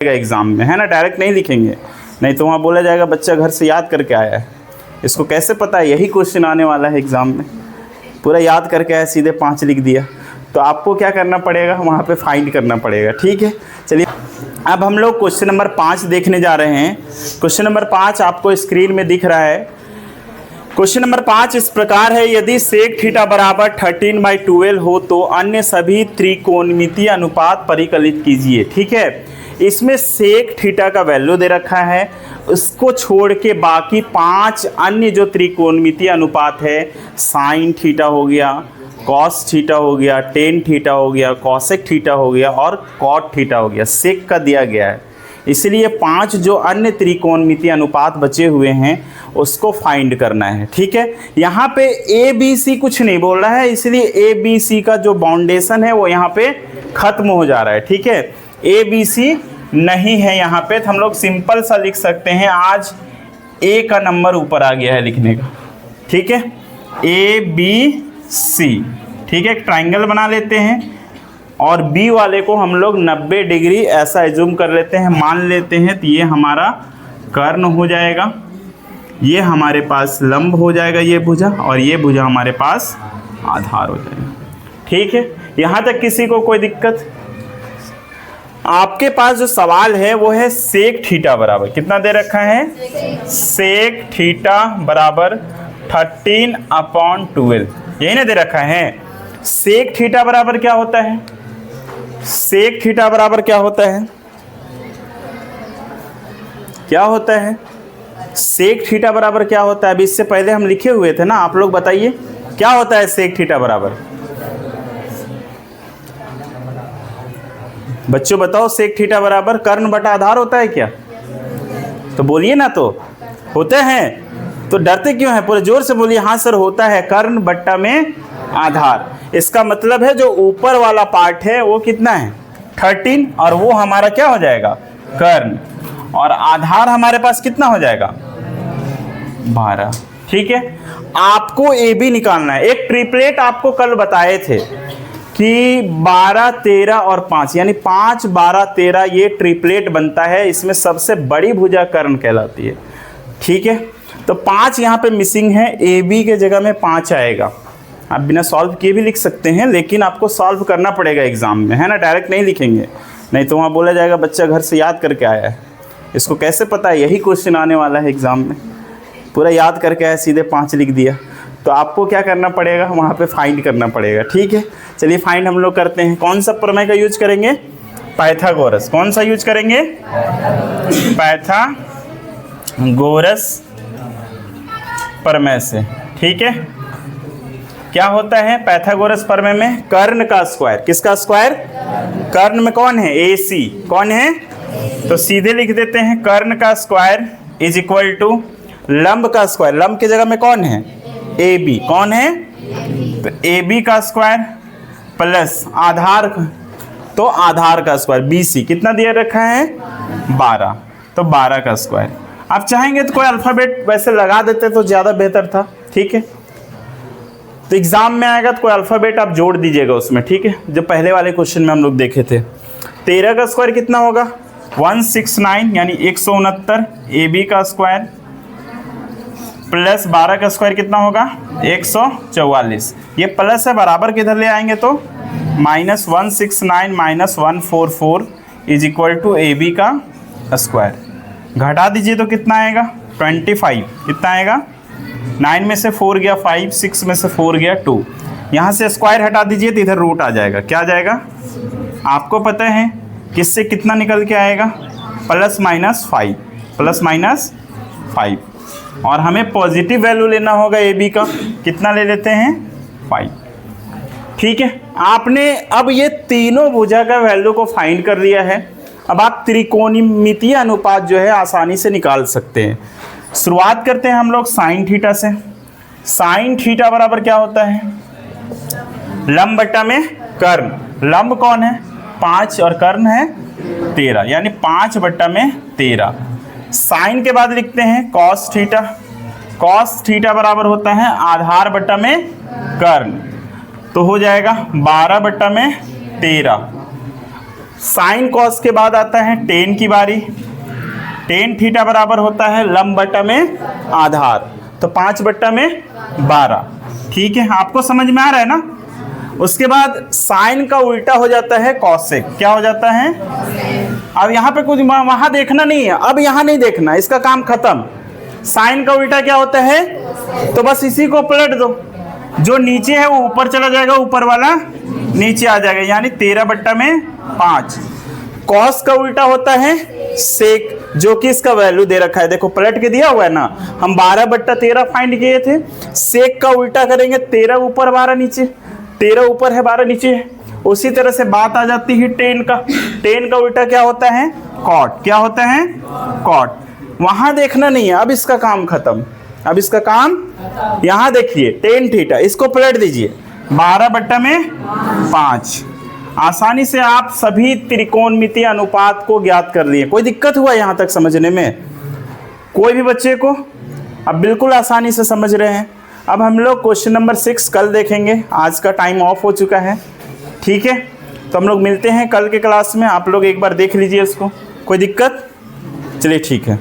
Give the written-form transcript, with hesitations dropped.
Exam में, है ना, डायरेक्ट नहीं लिखेंगे, नहीं तो वहाँ बोला जाएगा बच्चा घर से याद करके आया है। इसको कैसे पता है यही क्वेश्चन आने वाला है एग्जाम में, पूरा याद करके आया, सीधे 5 लिख दिया। तो आपको क्या करना पड़ेगा, वहाँ पे फाइंड करना पड़ेगा। ठीक है, चलिए अब हम लोग क्वेश्चन नंबर 5 देखने जा रहे हैं। क्वेश्चन नंबर 5 आपको स्क्रीन में दिख रहा है। क्वेश्चन नंबर 5 इस प्रकार है, यदि सेक थीटा बराबर 13/12 हो तो अन्य सभी त्रिकोणमितीय अनुपात परिकलित कीजिए। ठीक है, इसमें सेक थीटा का वैल्यू दे रखा है, उसको छोड़ के बाकी 5 अन्य जो त्रिकोणमितीय अनुपात है, साइन थीटा हो गया, कॉस थीटा हो गया, टेन थीटा हो गया, कॉसेक थीटा हो गया और कॉट थीटा हो गया, सेक का दिया गया है। इसलिए 5 जो अन्य त्रिकोणमितीय अनुपात बचे हुए हैं उसको फाइंड करना है। ठीक है, यहाँ पे ए बी सी कुछ नहीं बोल रहा है, इसलिए ए बी सी का जो बाउंडेशन है वो यहाँ पे खत्म हो जा रहा है। ठीक है, ए बी सी नहीं है यहाँ पे, तो हम लोग सिंपल सा लिख सकते हैं, आज ए का नंबर ऊपर आ गया है लिखने का। ठीक है, ए बी सी। ठीक है, एक ट्राइंगल बना लेते हैं और बी वाले को हम लोग 90 डिग्री ऐसा एज्यूम कर लेते हैं, मान लेते हैं। तो ये हमारा कर्ण हो जाएगा, ये हमारे पास लंब हो जाएगा ये भुजा, और ये भुजा हमारे पास आधार हो जाएगा। ठीक है, यहाँ तक किसी को कोई दिक्कत? आपके पास जो सवाल है वो है सेक थीटा बराबर कितना दे रखा है, सेक थीटा बराबर 13/12, यही ना दे रखा है। सेक थीटा बराबर क्या होता है, सेक थीटा बराबर क्या होता है, क्या होता है सेक थीटा बराबर क्या होता है? अभी इससे पहले हम लिखे हुए थे ना, आप लोग बताइए क्या होता है सेक थीटा बराबर। बच्चों बताओ, सेक थीटा बराबर कर्ण बटा आधार होता है क्या? तो बोलिए ना, तो होते हैं, तो डरते क्यों हैं, पूरे जोर से बोलिए। हाँ सर होता है, कर्ण बट्टा में आधार। इसका मतलब है जो ऊपर वाला पार्ट है वो कितना है 13, और वो हमारा क्या हो जाएगा कर्ण, और आधार हमारे पास कितना हो जाएगा 12। ठीक है, आपको ए बी निकालना है। एक ट्रिपलेट आपको कल बताए थे कि 12, 13 और 5, यानी 5, 12, 13 ये ट्रिपलेट बनता है। इसमें सबसे बड़ी भुजा कर्ण कहलाती है। ठीक है, तो 5 यहाँ पे मिसिंग है, ए बी के जगह में 5 आएगा। आप बिना सॉल्व किए भी लिख सकते हैं, लेकिन आपको सॉल्व करना पड़ेगा एग्जाम में, है ना, डायरेक्ट नहीं लिखेंगे, नहीं तो वहाँ बोला जाएगा बच्चा घर से याद करके आया है। इसको कैसे पता है यही क्वेश्चन आने वाला है एग्जाम में, पूरा याद करके आया, सीधे 5 लिख दिया। तो आपको क्या करना पड़ेगा, वहाँ पे फाइंड करना पड़ेगा। ठीक है, चलिए फाइंड हम लोग करते हैं। कौन सा प्रमेय का यूज करेंगे, पाइथागोरस। कौन सा यूज करेंगे, पाइथागोरस प्रमेय से। ठीक है, क्या होता है पाइथागोरस प्रमेय में, कर्ण का स्क्वायर, किसका स्क्वायर, कर्ण में कौन है ए सी, कौन है, तो सीधे लिख देते हैं कर्ण का स्क्वायर इज इक्वल टू लंब का स्क्वायर, लंब की जगह में कौन है ए बी, कौन है, तो ए बी का स्क्वायर प्लस आधार, तो आधार का स्क्वायर बी सी कितना दिया रखा है 12, तो 12 का स्क्वायर। आप चाहेंगे तो कोई अल्फ़ाबेट वैसे लगा देते तो ज़्यादा बेहतर था। ठीक है, तो एग्जाम में आएगा तो कोई अल्फ़ाबेट आप जोड़ दीजिएगा उसमें। ठीक है, जो पहले वाले क्वेश्चन में हम लोग देखे थे। 13 का स्क्वायर कितना होगा 169, यानी 169, ए बी का स्क्वायर प्लस 12 का स्क्वायर कितना होगा 144। ये प्लस है, बराबर किधर ले आएंगे तो -169 -144 is equal to A B का स्क्वायर। घटा दीजिए तो कितना आएगा 25, कितना आएगा 9 में से 4 गया 5, 6 में से 4 गया 2। यहाँ से स्क्वायर हटा दीजिए तो इधर रूट आ जाएगा, क्या आ जाएगा, आपको पता है किससे कितना निकल के आएगा ±5, ±5, और हमें पॉजिटिव वैल्यू लेना होगा ए बी का, कितना ले लेते हैं 5। ठीक है, आपने अब ये तीनों भुजा का वैल्यू को फाइंड कर लिया है। अब आप त्रिकोणमितीय अनुपात जो है आसानी से निकाल सकते हैं। शुरुआत करते हैं हम लोग साइन थीटा से। साइन थीटा बराबर क्या होता है, लंब बट्टा में कर्ण, लंब कौन है 5 और कर्ण है 13, यानी 5 बट्टा में 13। साइन के बाद लिखते हैं कॉस थीटा, कॉस थीटा बराबर होता है आधार बट्टा में कर्ण, तो हो जाएगा 12 बट्टा में 13। साइन कॉस के बाद आता है टेन की बारी। टेन थीटा बराबर होता है लंब बटा में आधार, तो 5 बटा में 12। ठीक है, आपको समझ में आ रहा है ना। उसके बाद साइन का उल्टा हो जाता है कॉसेक। क्या हो जाता है? अब यहाँ पे कुछ वहां देखना नहीं है, अब यहाँ नहीं देखना, इसका काम खत्म। साइन का उल्टा क्या होता है? तो बस इसी को पलट दो, जो नीचे है वो ऊपर चला जाएगा, ऊपर वाला नीचे आ जाएगा, यानी 13 बट्टा में 5। कॉस का उल्टा होता है सेक, जो कि इसका वैल्यू दे रखा है, देखो पलट के दिया हुआ है ना, हम 12 बट्टा 13 फाइंड किए थे। सेक का उल्टा करेंगे, 13 ऊपर 12 नीचे, 13 ऊपर है 12 नीचे है। उसी तरह से बात आ जाती है टेन का। टेन का उल्टा क्या होता है? कॉट। क्या होता है? कॉट। वहां देखना नहीं है, अब इसका काम खत्म। अब इसका काम यहाँ देखिए, टेन थीटा, इसको पलट दीजिए, 12 बट्टा में 5। आसानी से आप सभी त्रिकोणमितीय अनुपात को ज्ञात कर लिए। कोई दिक्कत हुआ यहाँ तक समझने में? कोई भी बच्चे को? अब बिल्कुल आसानी से समझ रहे हैं। अब हम लोग क्वेश्चन नंबर 6 कल देखेंगे, आज का टाइम ऑफ हो चुका है। ठीक है, तो हम लोग मिलते हैं कल के क्लास में। आप लोग एक बार देख लीजिए इसको। कोई दिक्कत? चलिए ठीक है।